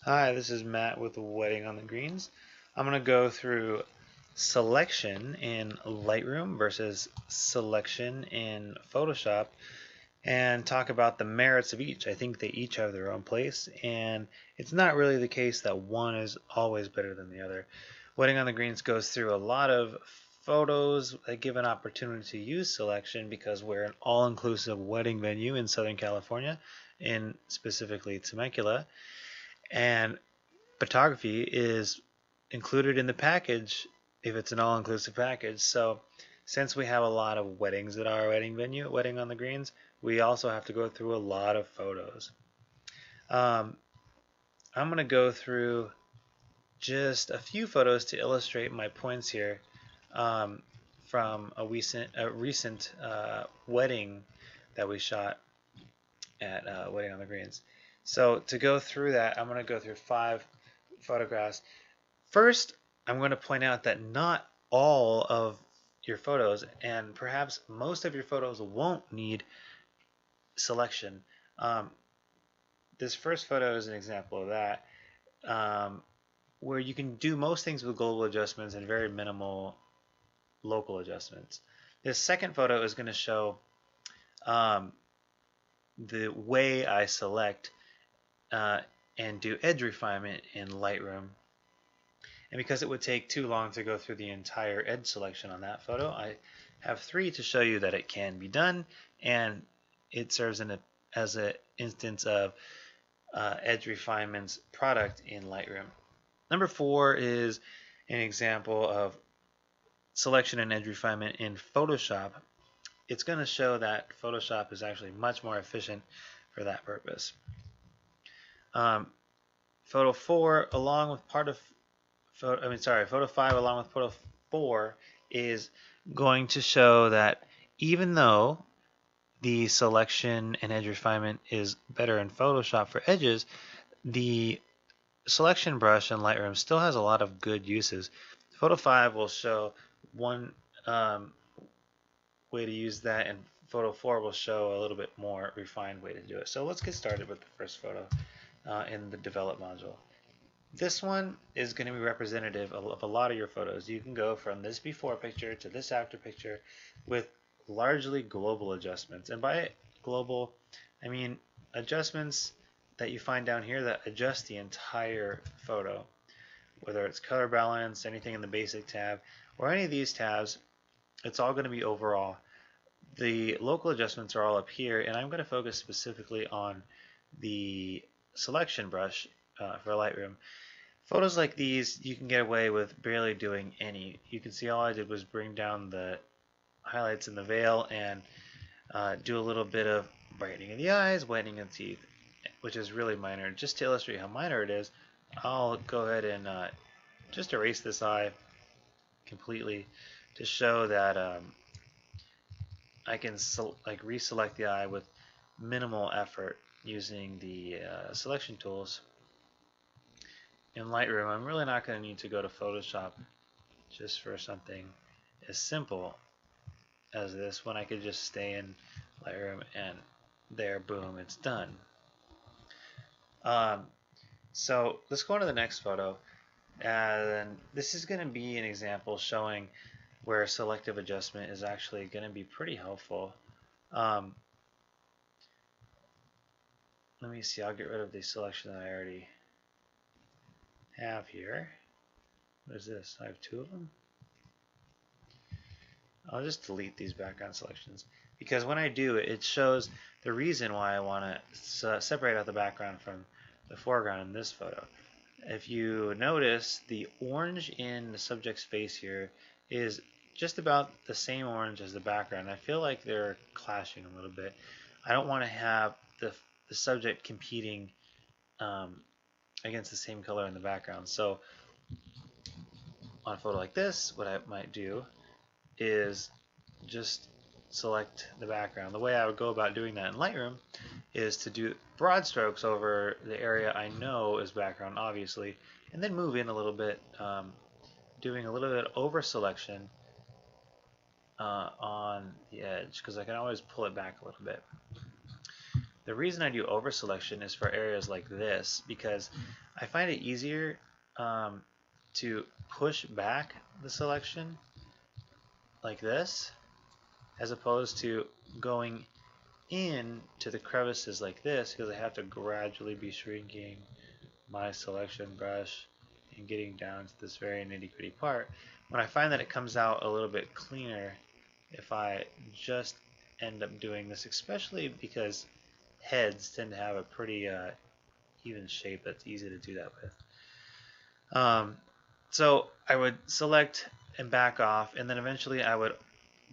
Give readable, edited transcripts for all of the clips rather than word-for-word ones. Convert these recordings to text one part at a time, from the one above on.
Hi, this is Matt with Wedding on the Greens. I'm going to go through selection in Lightroom versus selection in Photoshop and talk about the merits of each. I think they each have their own place, and it's not really the case that one is always better than the other. Wedding on the Greens goes through a lot of photos that give an opportunity to use selection because we're an all-inclusive wedding venue in Southern California, in specifically Temecula, and photography is included in the package if it's an all-inclusive package. So since we have a lot of weddings at our wedding venue, Wedding on the Greens, we also have to go through a lot of photos. I'm going to go through just a few photos to illustrate my points here from a recent wedding that we shot at Wedding on the Greens. So to go through that, I'm going to go through 5 photographs. First, I'm going to point out that not all of your photos, and perhaps most of your photos, won't need selection. This first photo is an example of that, where you can do most things with global adjustments and very minimal local adjustments. This second photo is going to show the way I select and do edge refinement in Lightroom. And because it would take too long to go through the entire edge selection on that photo, I have 3 to show you that it can be done, and it serves as an instance of edge refinement's product in Lightroom. Number 4 is an example of selection and edge refinement in Photoshop. It's going to show that Photoshop is actually much more efficient for that purpose. Photo 4, along with photo 5 along with photo 4 is going to show that even though the selection and edge refinement is better in Photoshop for edges, the selection brush in Lightroom still has a lot of good uses. Photo 5 will show one way to use that, and photo 4 will show a little bit more refined way to do it. So let's get started with the first photo in the develop module. This one is going to be representative of a lot of your photos. You can go from this before picture to this after picture with largely global adjustments. And by global, I mean adjustments that you find down here that adjust the entire photo. Whether it's color balance, anything in the basic tab, or any of these tabs, it's all going to be overall. The local adjustments are all up here, and I'm going to focus specifically on the selection brush for Lightroom. Photos like these, you can get away with barely doing any. You can see all I did was bring down the highlights in the veil and do a little bit of brightening of the eyes, whitening of the teeth, which is really minor. Just to illustrate how minor it is, I'll go ahead and just erase this eye completely to show that I can reselect the eye with minimal effort using the selection tools. In Lightroom, I'm really not going to need to go to Photoshop just for something as simple as this, when I could just stay in Lightroom and there, boom, it's done. So let's go on to the next photo, and this is going to be an example showing where selective adjustment is actually going to be pretty helpful. Let me see, I'll get rid of the selection that I already have here. What is this? I have 2 of them. I'll just delete these background selections, because when I do it, it shows the reason why I want to separate out the background from the foreground in this photo. If you notice, the orange in the subject's face here is just about the same orange as the background. I feel like they're clashing a little bit. I don't want to have the subject competing against the same color in the background. So on a photo like this, what I might do is just select the background. The way I would go about doing that in Lightroom is to do broad strokes over the area I know is background, obviously, and then move in a little bit, doing a little bit over selection on the edge, because I can always pull it back a little bit. The reason I do over selection is for areas like this, because I find it easier to push back the selection like this, as opposed to going in to the crevices like this, because I have to gradually be shrinking my selection brush and getting down to this very nitty-gritty part, when I find that it comes out a little bit cleaner if I just end up doing this, especially because heads tend to have a pretty even shape that's easy to do that with. So I would select and back off, and then eventually I would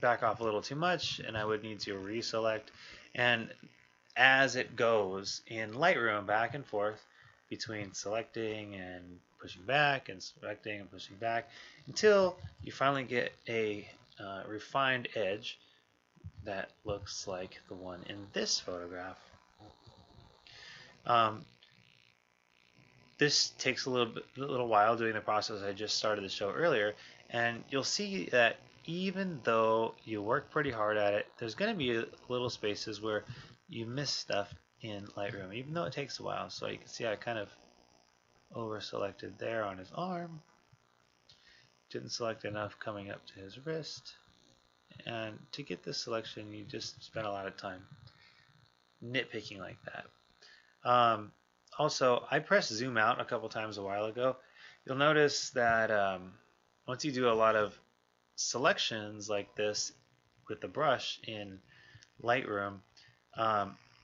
back off a little too much and I would need to reselect. And as it goes in Lightroom back and forth between selecting and pushing back and selecting and pushing back until you finally get a refined edge that looks like the one in this photograph. This takes a little while doing the process I just started to show earlier, and you'll see that even though you work pretty hard at it, there's going to be little spaces where you miss stuff in Lightroom, even though it takes a while. So you can see I kind of over selected there on his arm, didn't select enough coming up to his wrist, and to get this selection you just spend a lot of time nitpicking like that. Also, I pressed zoom out a couple times a while ago. You'll notice that once you do a lot of selections like this with the brush in Lightroom,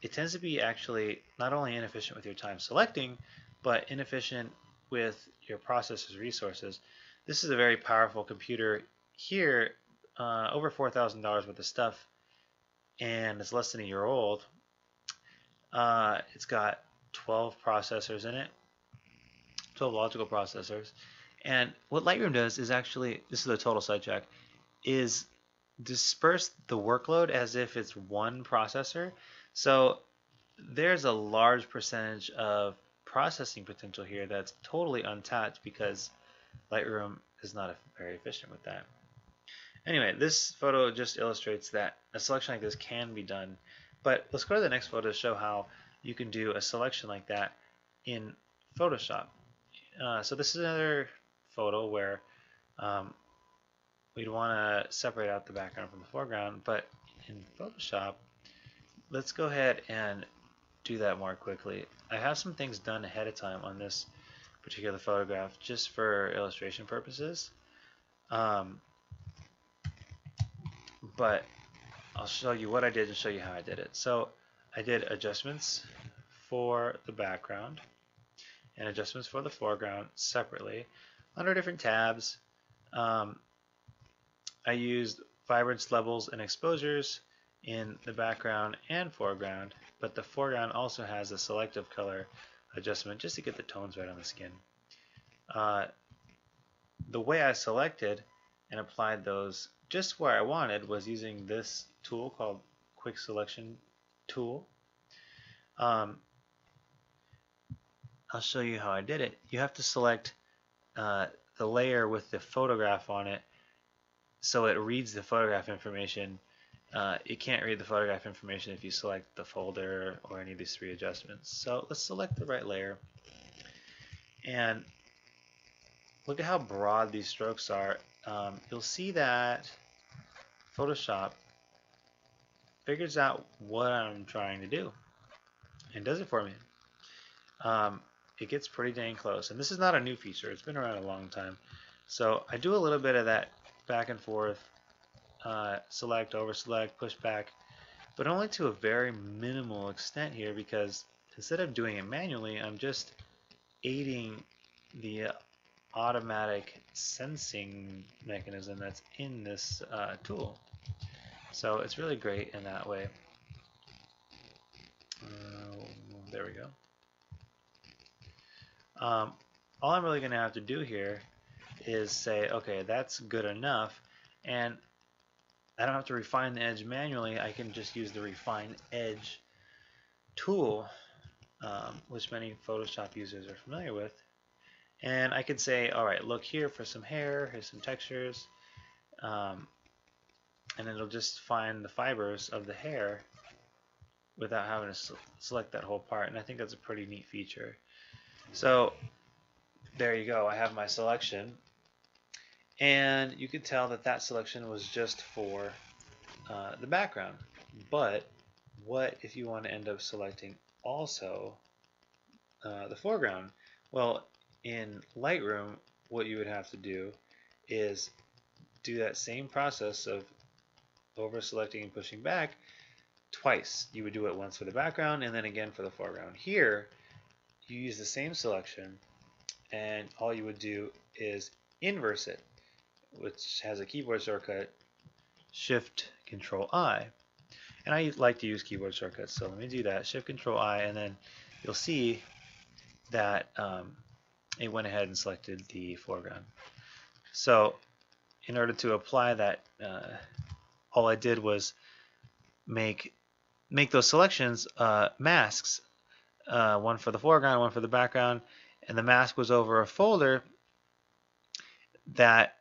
it tends to be actually not only inefficient with your time selecting, but inefficient with your processor's resources. This is a very powerful computer here, over $4,000 worth of stuff, and it's less than a year old. It's got 12 processors in it, 12 logical processors. And what Lightroom does is actually, this is a total sidetrack, is disperse the workload as if it's one processor. So there's a large percentage of processing potential here that's totally untapped because Lightroom is not very efficient with that. Anyway, this photo just illustrates that a selection like this can be done. But let's go to the next photo to show how you can do a selection like that in Photoshop. So this is another photo where we'd want to separate out the background from the foreground, but in Photoshop, let's go ahead and do that more quickly. I have some things done ahead of time on this particular photograph just for illustration purposes, but I'll show you what I did and show you how I did it. So I did adjustments for the background and adjustments for the foreground separately under different tabs. I used vibrance levels and exposures in the background and foreground, but the foreground also has a selective color adjustment just to get the tones right on the skin. The way I selected and applied those just where I wanted was using this tool called Quick Selection Tool. I'll show you how I did it. You have to select the layer with the photograph on it so it reads the photograph information. It can't read the photograph information if you select the folder or any of these three adjustments. So let's select the right layer, and look at how broad these strokes are. You'll see that Photoshop figures out what I'm trying to do and does it for me. It gets pretty dang close, and this is not a new feature. It's been around a long time. So I do a little bit of that back and forth, select, over select, push back, but only to a very minimal extent here, because instead of doing it manually, I'm just aiding the automatic sensing mechanism that's in this tool. So it's really great in that way. There we go. All I'm really going to have to do here is say, okay, that's good enough, and I don't have to refine the edge manually. I can just use the Refine Edge tool, which many Photoshop users are familiar with, and I could say, all right, look here for some hair, here's some textures, and it'll just find the fibers of the hair without having to select that whole part, and I think that's a pretty neat feature. So there you go, I have my selection, and you could tell that that selection was just for the background. But what if you want to end up selecting also the foreground? Well, in Lightroom, what you would have to do is do that same process of over selecting and pushing back twice. You would do it once for the background and then again for the foreground. Here, you use the same selection, and all you would do is inverse it, which has a keyboard shortcut, Shift Control I. And I like to use keyboard shortcuts, so let me do that, Shift Control I, and then you'll see that it went ahead and selected the foreground. So in order to apply that, all I did was make those selections masks, one for the foreground, one for the background, and the mask was over a folder that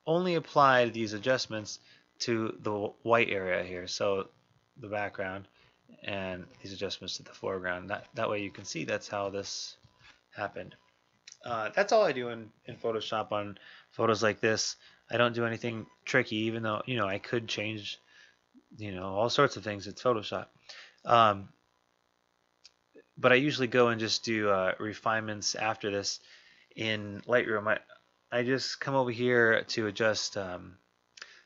only applied these adjustments to the white area here, so the background, and these adjustments to the foreground. That way you can see that's how this happened. That's all I do in Photoshop on photos like this. I don't do anything tricky, even though I could change all sorts of things. It's Photoshop. But I usually go and just do refinements after this in Lightroom. I just come over here to adjust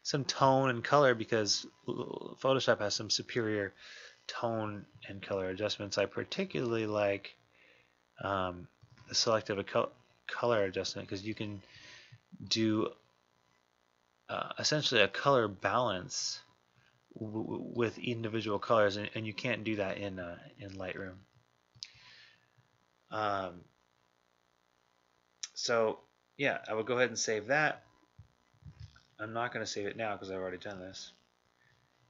some tone and color, because Photoshop has some superior tone and color adjustments. I particularly like the selective color adjustment, because you can do essentially a color balance with individual colors, and you can't do that in Lightroom. So yeah, I will go ahead and save that. I'm not going to save it now because I've already done this.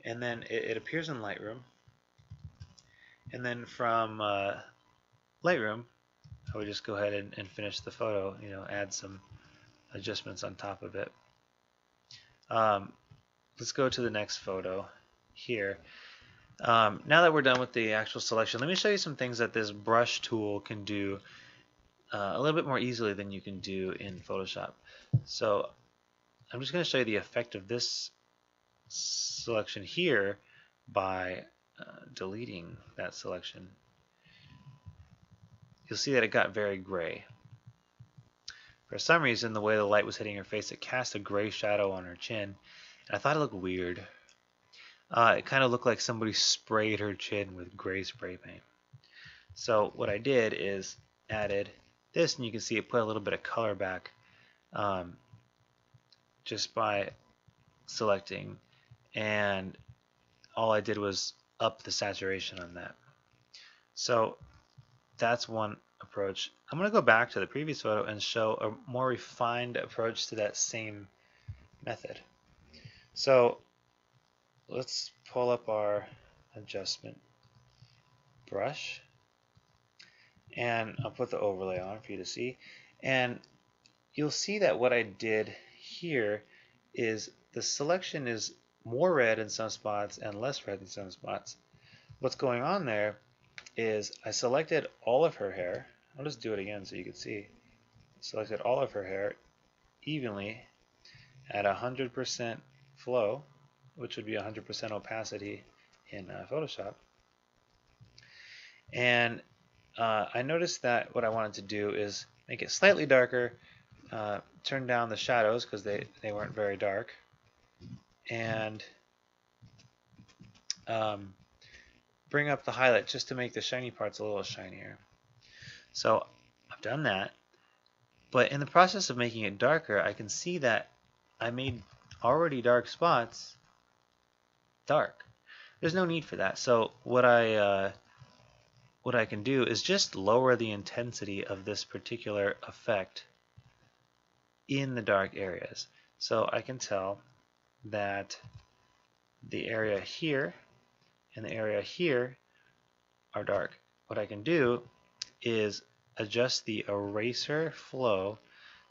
And then it appears in Lightroom. And then from Lightroom, I would just go ahead and finish the photo, add some adjustments on top of it. Let's go to the next photo here. Now that we're done with the actual selection, let me show you some things that this brush tool can do a little bit more easily than you can do in Photoshop. So I'm just going to show you the effect of this selection here by deleting that selection. You'll see that it got very gray. For some reason, the way the light was hitting her face, it cast a gray shadow on her chin, and I thought it looked weird. It kind of looked like somebody sprayed her chin with gray spray paint. So what I did is added this, and you can see it put a little bit of color back just by selecting, and all I did was up the saturation on that. So that's one approach. I'm going to go back to the previous photo and show a more refined approach to that same method. So let's pull up our adjustment brush, and I'll put the overlay on for you to see, and you'll see that what I did here is the selection is more red in some spots and less red in some spots. What's going on there is I selected all of her hair. I'll just do it again so you can see. Selected all of her hair evenly at 100% flow, which would be 100% opacity in Photoshop. And I noticed that what I wanted to do is make it slightly darker, turn down the shadows because they weren't very dark, and bring up the highlight just to make the shiny parts a little shinier. So I've done that, but in the process of making it darker, I can see that I made already dark spots dark. There's no need for that. So what I can do is just lower the intensity of this particular effect in the dark areas. So I can tell that the area here and the area here are dark. What I can do is adjust the eraser flow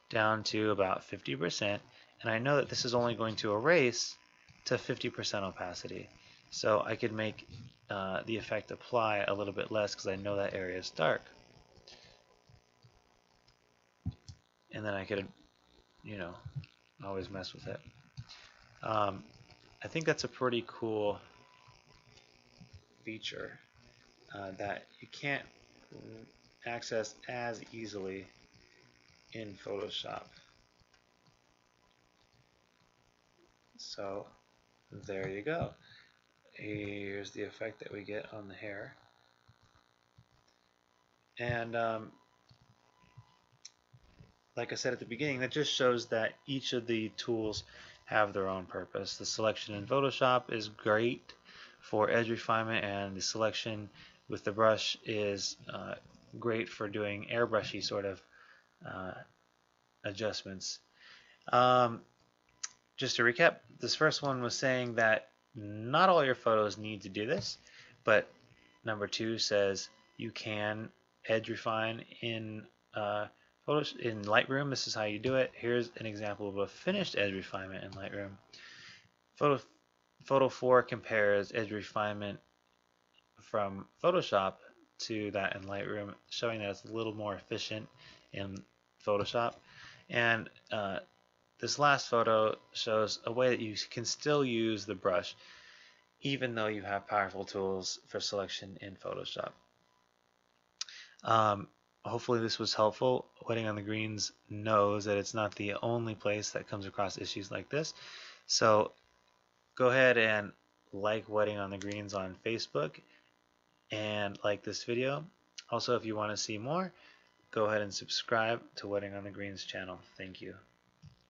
down to about 50%, and I know that this is only going to erase to 50% opacity. So I could make the effect apply a little bit less because I know that area is dark. And then I could, you know, always mess with it. I think that's a pretty cool feature that you can't access as easily in Photoshop. So there you go. Here's the effect that we get on the hair. And like I said at the beginning, that just shows that each of the tools have their own purpose. The selection in Photoshop is great for edge refinement, and the selection with the brush is great for doing airbrushy sort of adjustments. Just to recap, this first one was saying that not all your photos need to do this, but number 2 says you can edge refine in in Lightroom. This is how you do it. Here's an example of a finished edge refinement in Lightroom. Photo 4 compares edge refinement from Photoshop to that in Lightroom, showing that it's a little more efficient in Photoshop. And this last photo shows a way that you can still use the brush even though you have powerful tools for selection in Photoshop. Hopefully this was helpful. Wetting on the Greens knows that it's not the only place that comes across issues like this. So go ahead and like Wetting on the Greens on Facebook and like this video. Also, if you want to see more, go ahead and subscribe to Wetting on the Greens channel. Thank you.